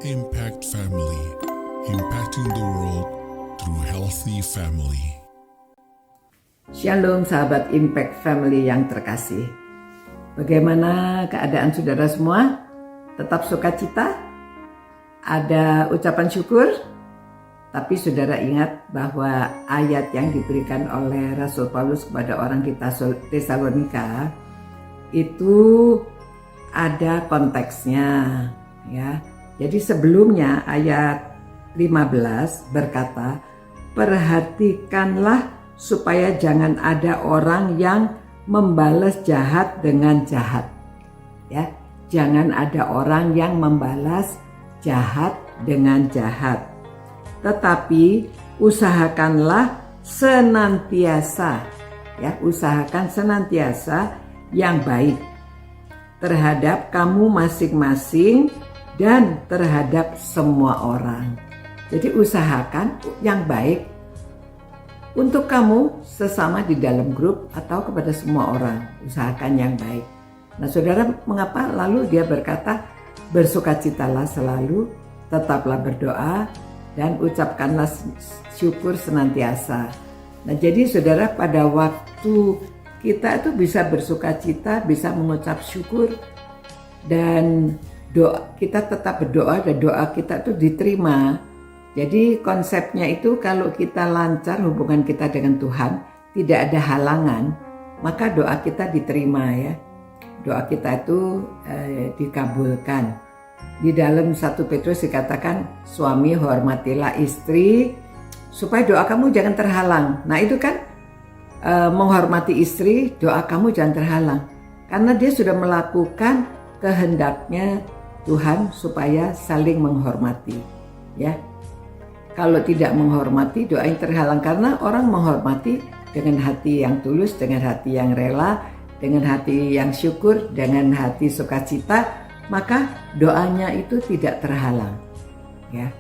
Impact Family, impacting the world through healthy family. Shalom sahabat Impact Family yang terkasih. Bagaimana keadaan saudara semua? Tetap sukacita? Ada ucapan syukur? Tapi saudara ingat bahwa ayat yang diberikan oleh Rasul Paulus kepada orang di Tesalonika itu ada konteksnya, ya. Jadi sebelumnya ayat 15 berkata, perhatikanlah supaya jangan ada orang yang membalas jahat dengan jahat. Ya, jangan ada orang yang membalas jahat dengan jahat. Tetapi usahakanlah senantiasa, ya, usahakan senantiasa yang baik terhadap kamu masing-masing dan terhadap semua orang. Jadi usahakan yang baik untuk kamu sesama di dalam grup atau kepada semua orang. Usahakan yang baik. Nah saudara, mengapa lalu dia berkata bersukacitalah selalu, tetaplah berdoa dan ucapkanlah syukur senantiasa. Nah jadi saudara, pada waktu kita itu bisa bersukacita, bisa mengucap syukur, dan kita tetap berdoa dan doa kita itu diterima. Jadi konsepnya itu kalau kita lancar hubungan kita dengan Tuhan, tidak ada halangan, maka doa kita diterima, ya. Doa kita itu dikabulkan. Di dalam 1 Petrus dikatakan, suami hormatilah istri supaya doa kamu jangan terhalang. Nah itu kan menghormati istri, doa kamu jangan terhalang. Karena dia sudah melakukan kehendaknya Tuhan supaya saling menghormati, ya. Kalau tidak menghormati, doa yang terhalang. Karena orang menghormati dengan hati yang tulus, dengan hati yang rela, dengan hati yang syukur, dengan hati sukacita, maka doanya itu tidak terhalang, ya.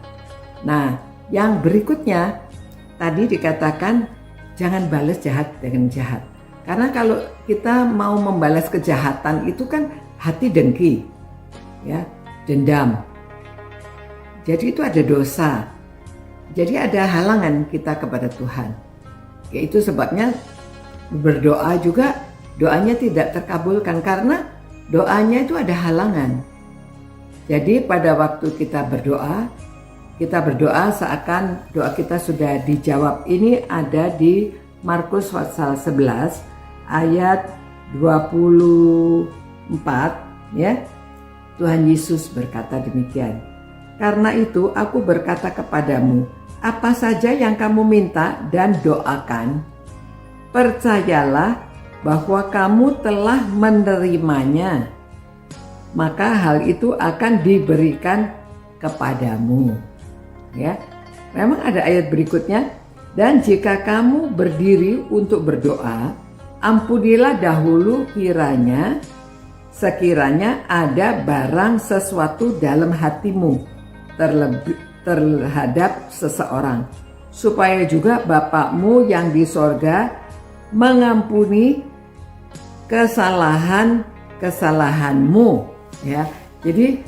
Nah, yang berikutnya tadi dikatakan jangan balas jahat dengan jahat. Karena kalau kita mau membalas kejahatan itu kan hati dengki, ya, dendam. Jadi itu ada dosa. Jadi ada halangan kita kepada Tuhan. Yaitu sebabnya berdoa juga doanya tidak terkabulkan karena doanya itu ada halangan. Jadi pada waktu kita berdoa seakan doa kita sudah dijawab. Ini ada di Markus pasal 11 ayat 24, ya. Tuhan Yesus berkata demikian. Karena itu aku berkata kepadamu, apa saja yang kamu minta dan doakan, percayalah bahwa kamu telah menerimanya, maka hal itu akan diberikan kepadamu. Ya, memang ada ayat berikutnya, dan jika kamu berdiri untuk berdoa, ampunilah dahulu sekiranya ada barang sesuatu dalam hatimu terhadap seseorang, supaya juga Bapakmu yang di sorga mengampuni kesalahanmu, ya. Jadi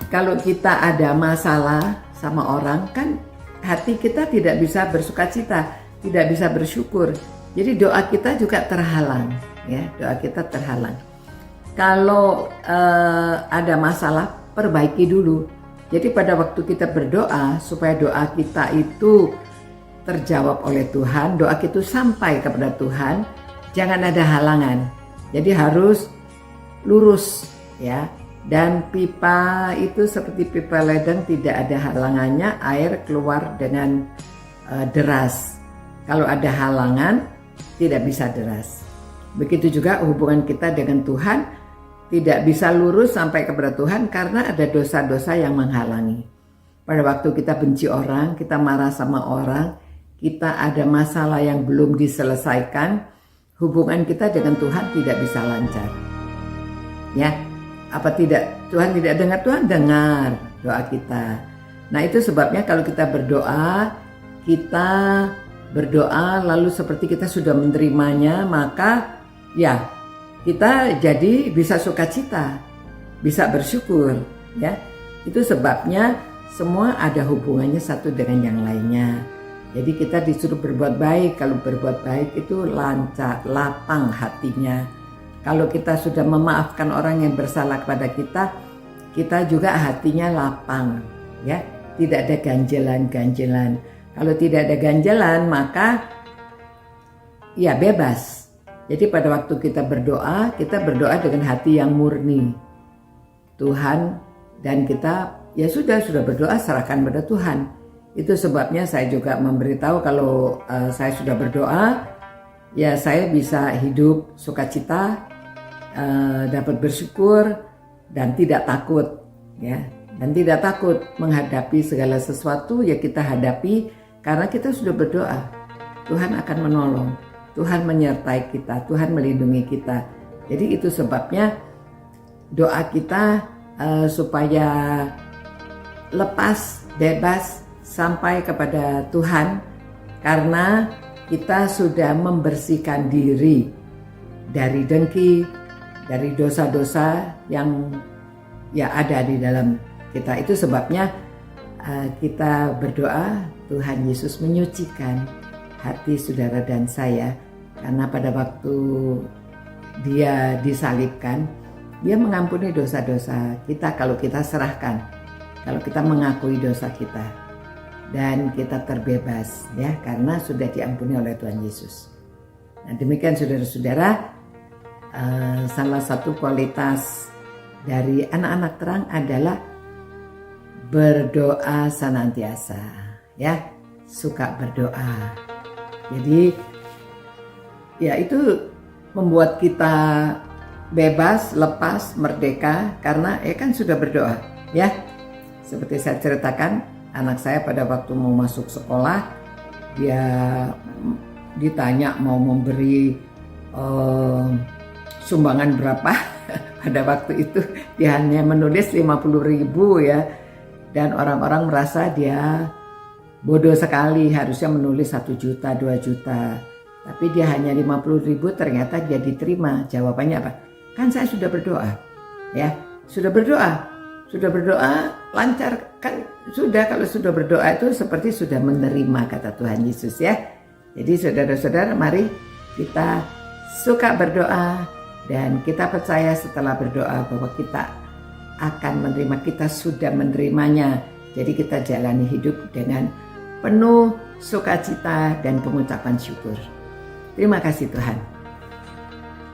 kalau kita ada masalah sama orang, kan hati kita tidak bisa bersukacita, tidak bisa bersyukur. Jadi doa kita juga terhalang, ya, doa kita terhalang. Kalau ada masalah, perbaiki dulu. Jadi pada waktu kita berdoa, supaya doa kita itu terjawab oleh Tuhan, doa kita sampai kepada Tuhan, jangan ada halangan. Jadi harus lurus, ya. Dan pipa itu seperti pipa ledeng, tidak ada halangannya, air keluar dengan deras. Kalau ada halangan, tidak bisa deras. Begitu juga hubungan kita dengan Tuhan, tidak bisa lurus sampai kepada Tuhan karena ada dosa-dosa yang menghalangi. Pada waktu kita benci orang, kita marah sama orang, kita ada masalah yang belum diselesaikan, hubungan kita dengan Tuhan tidak bisa lancar. Ya, apa tidak Tuhan tidak dengar? Tuhan dengar doa kita. Nah itu sebabnya kalau kita berdoa lalu seperti kita sudah menerimanya, maka ya kita jadi bisa sukacita, bisa bersyukur, ya. Itu sebabnya semua ada hubungannya satu dengan yang lainnya. Jadi kita disuruh berbuat baik. Kalau berbuat baik itu lancar, lapang hatinya. Kalau kita sudah memaafkan orang yang bersalah kepada kita, kita juga hatinya lapang, ya. Tidak ada ganjelan-ganjelan. Kalau tidak ada ganjelan, maka ya bebas. Jadi pada waktu kita berdoa dengan hati yang murni. Tuhan, dan kita ya sudah berdoa, serahkan pada Tuhan. Itu sebabnya saya juga memberitahu kalau saya sudah berdoa, ya saya bisa hidup sukacita, dapat bersyukur dan tidak takut, ya. Dan tidak takut menghadapi segala sesuatu, ya kita hadapi karena kita sudah berdoa. Tuhan akan menolong, Tuhan menyertai kita, Tuhan melindungi kita. Jadi itu sebabnya doa kita supaya lepas, bebas sampai kepada Tuhan, karena kita sudah membersihkan diri dari dengki, dari dosa-dosa yang ya ada di dalam kita. Itu sebabnya kita berdoa, Tuhan Yesus menyucikan hati saudara dan saya, karena pada waktu Dia disalibkan, Dia mengampuni dosa-dosa kita kalau kita serahkan, kalau kita mengakui dosa kita. Dan kita terbebas, ya, karena sudah diampuni oleh Tuhan Yesus. Nah, demikian saudara-saudara, salah satu kualitas dari anak-anak terang adalah berdoa senantiasa, ya, suka berdoa. Jadi ya itu membuat kita bebas, lepas, merdeka, karena kan sudah berdoa, ya. Seperti saya ceritakan, anak saya pada waktu mau masuk sekolah, dia ditanya mau memberi sumbangan berapa. Pada waktu itu dia hanya menulis 50.000, ya. Dan orang-orang merasa dia bodoh sekali, harusnya menulis 1 juta, 2 juta. Tapi dia hanya 50.000, ternyata dia diterima. Jawabannya apa? Kan saya sudah berdoa, ya. Sudah berdoa lancar kan, sudah. Kalau sudah berdoa itu seperti sudah menerima, kata Tuhan Yesus, ya. Jadi saudara-saudara, mari kita suka berdoa, dan kita percaya setelah berdoa bahwa kita akan menerima, kita sudah menerimanya. Jadi kita jalani hidup dengan penuh sukacita dan pengucapan syukur. Terima kasih Tuhan.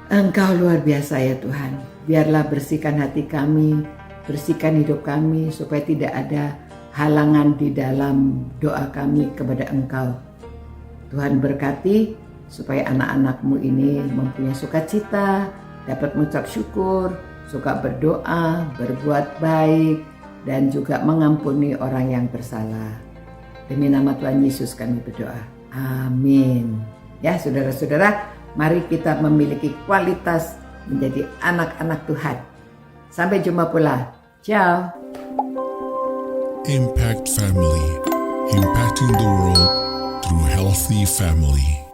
Engkau luar biasa ya Tuhan. Biarlah bersihkan hati kami, bersihkan hidup kami, supaya tidak ada halangan di dalam doa kami kepada Engkau. Tuhan berkati supaya anak-anak-Mu ini mempunyai sukacita, dapat mengucap syukur, suka berdoa, berbuat baik, dan juga mengampuni orang yang bersalah. Demi nama Tuhan Yesus kami berdoa. Amin. Ya saudara-saudara, mari kita memiliki kualitas menjadi anak-anak Tuhan. Sampai jumpa pula. Ciao. Impact Family, impacting the world through healthy family.